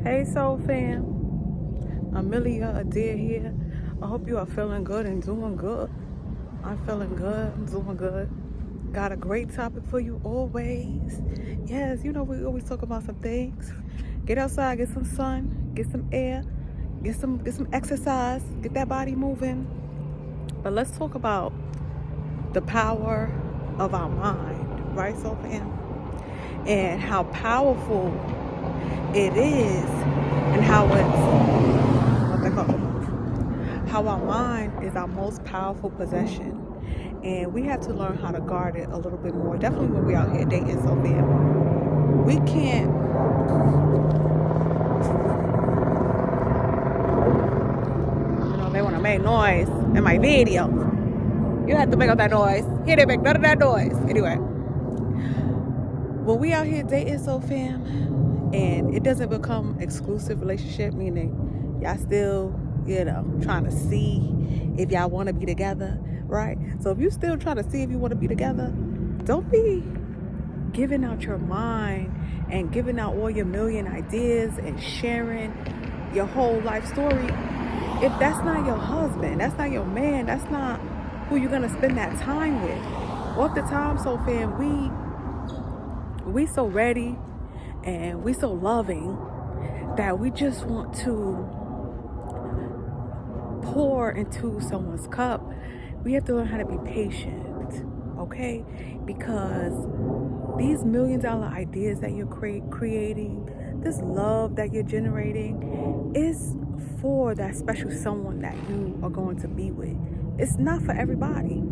Hey Soul Fam, Amelia Adair here. I hope you are feeling good and doing good. I'm feeling good, I'm doing good. Got a great topic for you always. Yes, we always talk about some things. Get outside, get some sun, get some air, get some exercise, get that body moving. But let's talk about the power of our mind, right, Soul Fam? And how powerful it is, and how our mind is our most powerful possession, and we have to learn how to guard it a little bit more. Definitely when we out here dating, so bad. We can't. They want to make noise in my video. You have to make up that noise. He didn't make none of that noise. Anyway, when we out here dating, so fam, and it doesn't become exclusive relationship, meaning y'all still, trying to see if y'all want to be together, right? So if you still trying to see if you want to be together, don't be giving out your mind and giving out all your million ideas and sharing your whole life story. If that's not your husband, that's not your man, that's not who you're going to spend that time with. All the time, so fam, we so ready and we so loving that we just want to pour into someone's cup. We have to learn how to be patient, okay? Because these $1 million ideas that you're creating, this love that you're generating, is for that special someone that you are going to be with. It's not for everybody.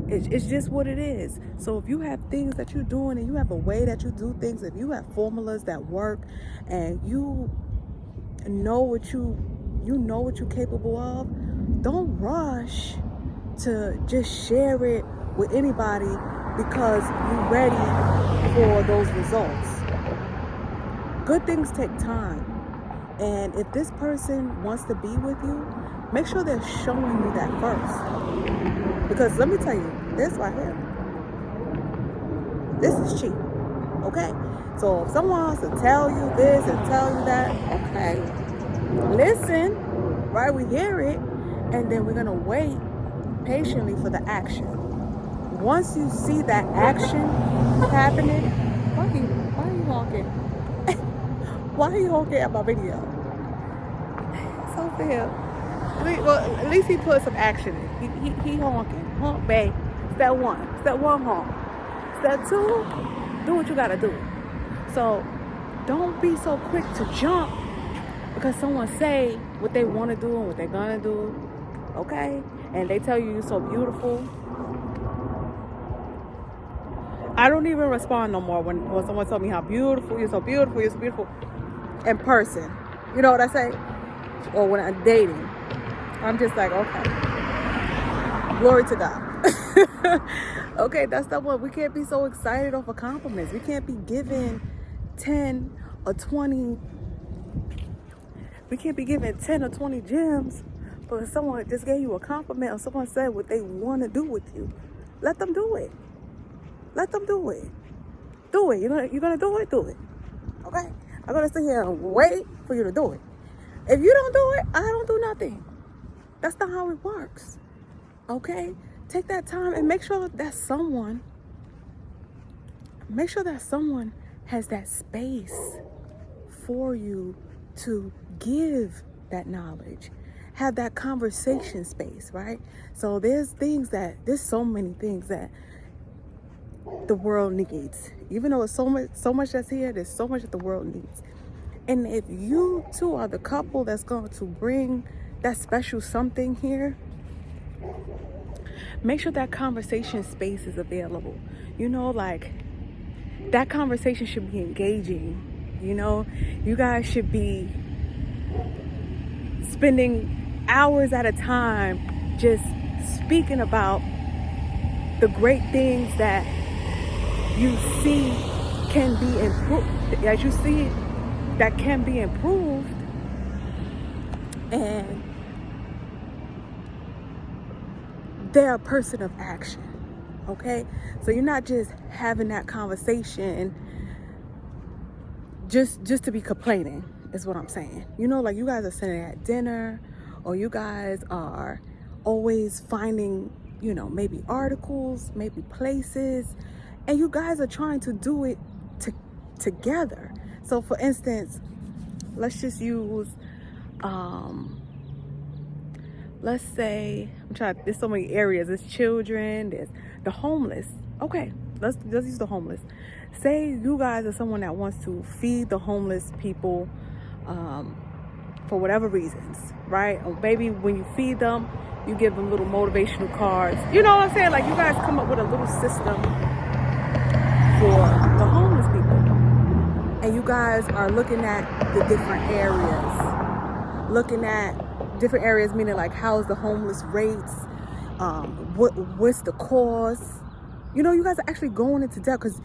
It's just what it is. So if you have things that you're doing and you have a way that you do things, if you have formulas that work and you know what you're capable of, don't rush to just share it with anybody because you're ready for those results. Good things take time. And if this person wants to be with you, make sure they're showing you that first. Because let me tell you, this right here, this is cheap, okay? So if someone wants to tell you this and tell you that, okay, listen, right? We hear it, and then we're gonna wait patiently for the action. Once you see that action happening, why are you honking? Why are you honking at my video? So fair. Well, at least he put some action in. He honking. Honk, babe. Step one honk. Step two, do what you gotta do. So don't be so quick to jump because someone say what they want to do and what they're gonna do, okay? And they tell you you're so beautiful. I don't even respond no more when someone tells me how beautiful, you're so beautiful in person. You know what I say? Or when I'm dating. I'm just like, okay. Glory to God. Okay, that's the one. We can't be so excited over compliments. We can't be giving 10 or 20. We can't be giving 10 or 20 gems, but if someone just gave you a compliment or someone said what they want to do with you, let them do it. Let them do it. Do it. You're gonna do it? Do it. Okay? I'm gonna sit here and wait for you to do it. If you don't do it, I don't do nothing. That's not how it works. Okay? Take that time and make sure that someone has that space for you to give that knowledge. Have that conversation space, right? So there's so many things that the world needs. Even though it's so much that's here, there's so much that the world needs. And if you two are the couple that's going to bring that special something here, make sure that conversation space is available. Like that conversation should be engaging. You guys should be spending hours at a time just speaking about the great things that you see can be improved, as you see that can be improved, and they're a person of action, okay? So you're not just having that conversation just to be complaining. is what I'm saying. You know, like you guys are sitting at dinner, or you guys are always finding, you know, maybe articles, maybe places, and you guys are trying to do it together. So for instance, let's just use, let's say, there's so many areas. There's children, there's the homeless. Okay, let's use the homeless. Say you guys are someone that wants to feed the homeless people, for whatever reasons, right? Or maybe when you feed them, you give them little motivational cards. You know what I'm saying? Like you guys come up with a little system for the homeless people. And you guys are looking at the different areas. Looking at different areas, meaning like how's the homeless rates? What's the cause? You know, you guys are actually going into depth, because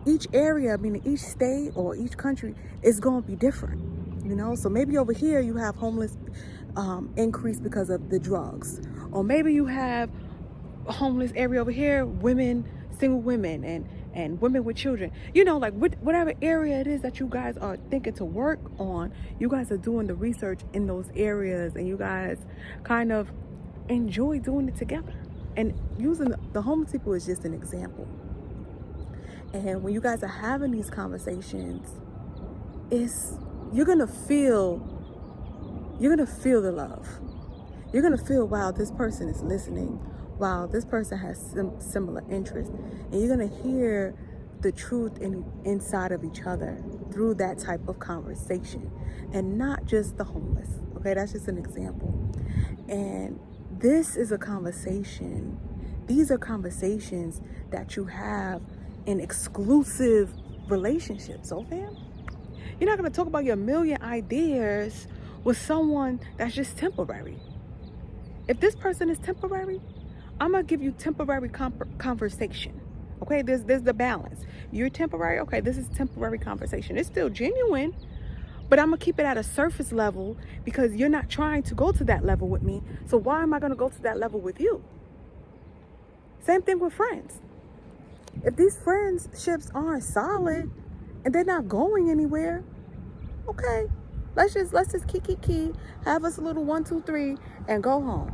each area, meaning each state or each country, is going to be different. You know, so maybe over here you have homeless increase because of the drugs, or maybe you have a homeless area over here, women, single women, and women with children. You know, like whatever area it is that you guys are thinking to work on, you guys are doing the research in those areas, and you guys kind of enjoy doing it together. And using the homeless people is just an example. And when you guys are having these conversations, you're gonna feel the love. You're gonna feel, wow, this person is listening. Wow, this person has similar interests. And you're gonna hear the truth inside of each other through that type of conversation, and not just the homeless. Okay, that's just an example. And this is a conversation. These are conversations that you have in exclusive relationships. So, fam, you're not going to talk about your million ideas with someone that's just temporary. If this person is temporary, I'm going to give you temporary conversation. Okay, there's the balance. You're temporary. Okay, this is temporary conversation. It's still genuine, but I'm going to keep it at a surface level, because you're not trying to go to that level with me. So why am I going to go to that level with you? Same thing with friends. If these friendships aren't solid and they're not going anywhere, okay, let's just key, have us a little 1, 2, 3 and go home.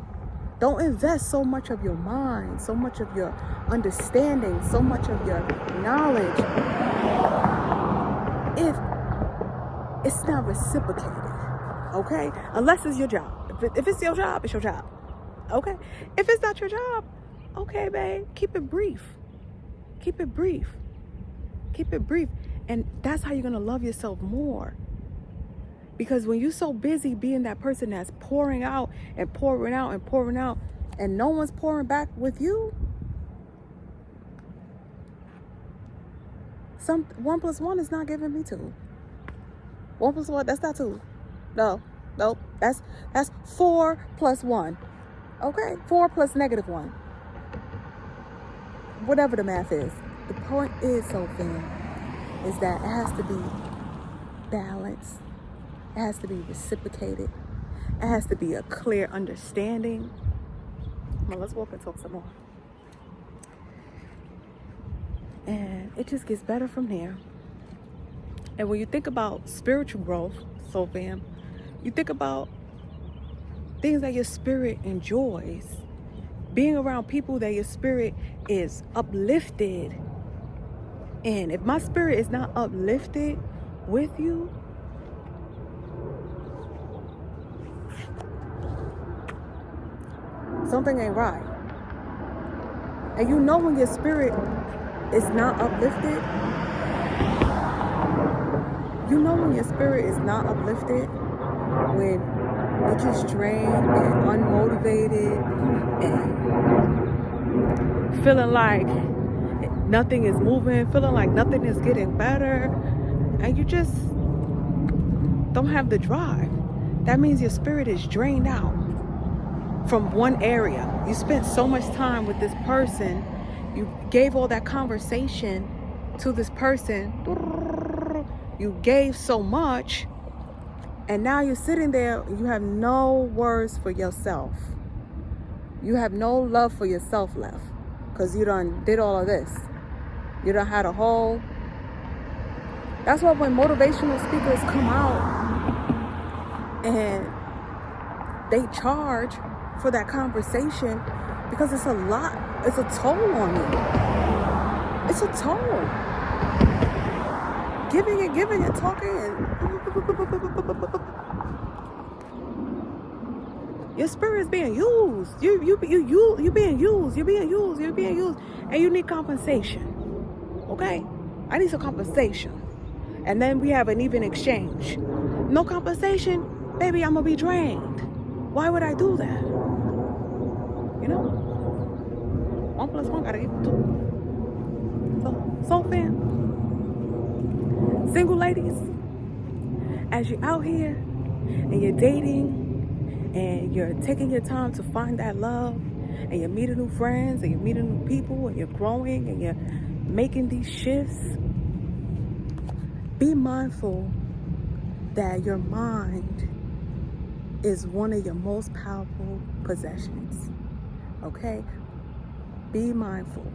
Don't invest so much of your mind, so much of your understanding, so much of your knowledge if it's not reciprocated, okay? Unless it's your job. If it's your job, it's your job, okay? If it's not your job, okay, babe, keep it brief. Keep it brief. Keep it brief. And that's how you're going to love yourself more. Because when you're so busy being that person that's pouring out and pouring out and pouring out, and no one's pouring back with you, 1 + 1 is not giving me 2. 1 + 1, that's not 2. No, that's 4 + 1. Okay, 4 plus -1. Whatever the math is. The point is, Sophie, is that it has to be balanced. It has to be reciprocated. It has to be a clear understanding. Well, let's walk and talk some more. And it just gets better from there. And when you think about spiritual growth, Soul Fam, you think about things that your spirit enjoys. Being around people that your spirit is uplifted in. If my spirit is not uplifted with you, something ain't right. And you know when your spirit is not uplifted, you know when your spirit is not uplifted, when you're just drained and unmotivated and feeling like nothing is moving, feeling like nothing is getting better, and you just don't have the drive. That means your spirit is drained out from one area. You spent so much time with this person, you gave all that conversation to this person, you gave so much, and now you're sitting there, you have no words for yourself. You have no love for yourself left, because you done did all of this. You done had a whole That's why when motivational speakers come out and they charge for that conversation, because it's a lot, it's a toll on you. It's a toll. Giving and talking and your spirit is being used. You're being used. You're being used, and you need compensation. Okay, I need some compensation, and then we have an even exchange. No compensation, baby, I'm gonna be drained. Why would I do that? You know, 1 + 1 gotta equal 2. So fam, single ladies, as you're out here and you're dating and you're taking your time to find that love, and you're meeting new friends and you're meeting new people and you're growing and you're making these shifts, be mindful that your mind is one of your most powerful possessions. Okay? Be mindful.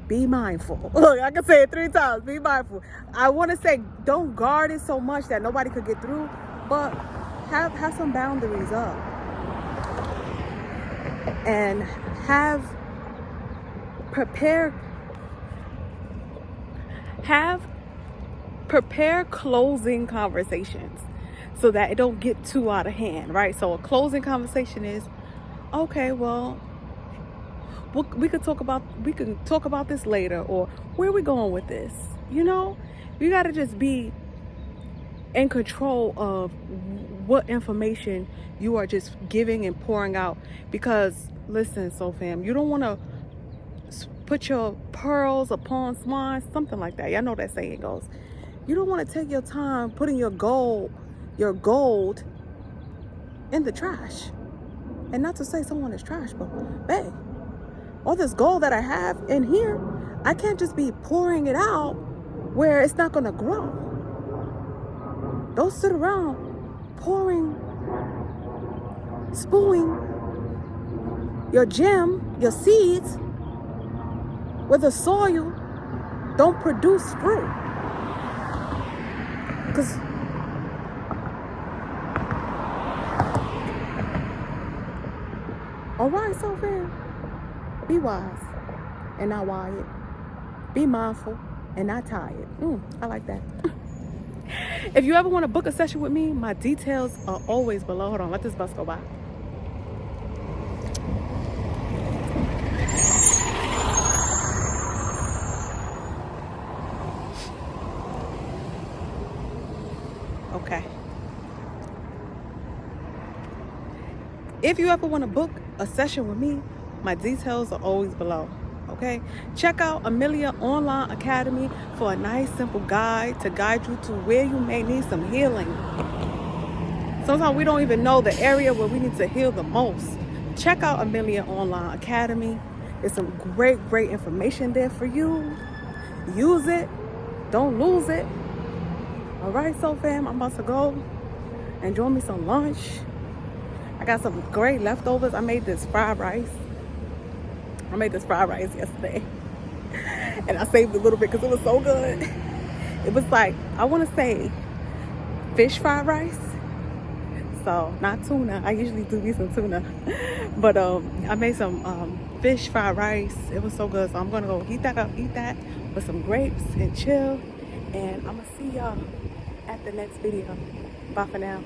Be mindful. Look, I can say it 3 times. Be mindful. I want to say don't guard it so much that nobody could get through, but have some boundaries up. And prepare closing conversations so that it don't get too out of hand, right? So a closing conversation is, okay, well, we can talk about this later, or where are we going with this? You know, you got to just be in control of what information you are just giving and pouring out. Because listen, soul fam, you don't want to put your pearls upon swine, something like that. Y'all know that saying goes. You don't want to take your time putting your gold in the trash. And not to say someone is trash, but babe, all this gold that I have in here, I can't just be pouring it out where it's not going to grow. Don't sit around spewing your gem, your seeds, where the soil don't produce fruit. Because all right, so fam, be wise and not wired. Be mindful and not tired. I like that. If you ever want to book a session with me, my details are always below. Hold on, let this bus go by. Okay. If you ever want to book a session with me, my details are always below. Okay, check out Amelia Online Academy for a nice simple guide to guide you to where you may need some healing. Sometimes we don't even know the area where we need to heal the most. Check out Amelia Online Academy. There's some great information there for you. Use it. Don't lose it. All right, so fam, I'm about to go enjoy me some lunch. I got some great leftovers. I made this fried rice yesterday, and I saved a little bit because it was so good. It was like, I want to say fish fried rice, so not tuna. I usually do me some tuna, but I made some fish fried rice. It was so good, so I'm gonna go eat that with some grapes and chill, and I'm gonna see y'all at the next video. Bye for now.